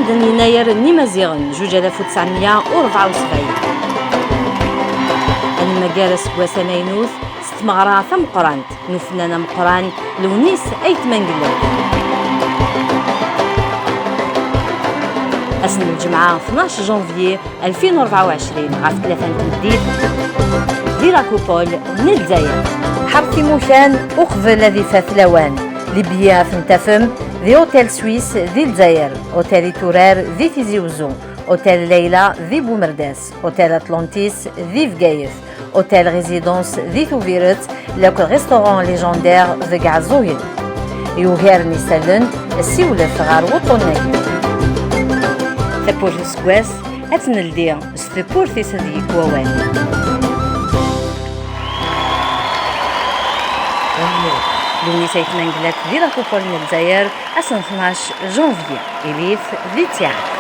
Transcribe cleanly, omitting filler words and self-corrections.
واحد يناير نيمازيغن 2974. المجارس وسنينوث ستمغرا ثمقرانت نفنانا مقران لونيس أيت منقلب. أسن الجمعة 12 جونفي 2024 عاف 3 تمديد دي راكوبول من الجزائر. حرثي موشان أخذ الذي ثلاوان لبيا فنتفم ذي أوتيل سويس ذي الجزائر، أوتيل تورار ذي تيزي وزون، أوتيل ليلى ذي بومرداس، أوتيل أطلانتيس ذي فقايف، أوتيل ريزيدونس ذي ثوفيرت، لوك ريستوران ليجندير ذي قعزوين. يوهير نيسالن السيولف غار وطنك. ثبور سكواس أتنلدي ستبور ثيسدي كووان. لوني سيتمنقلت ذي راكوبول من الجزائر أسن 12 جونفي إليف ذي تياك.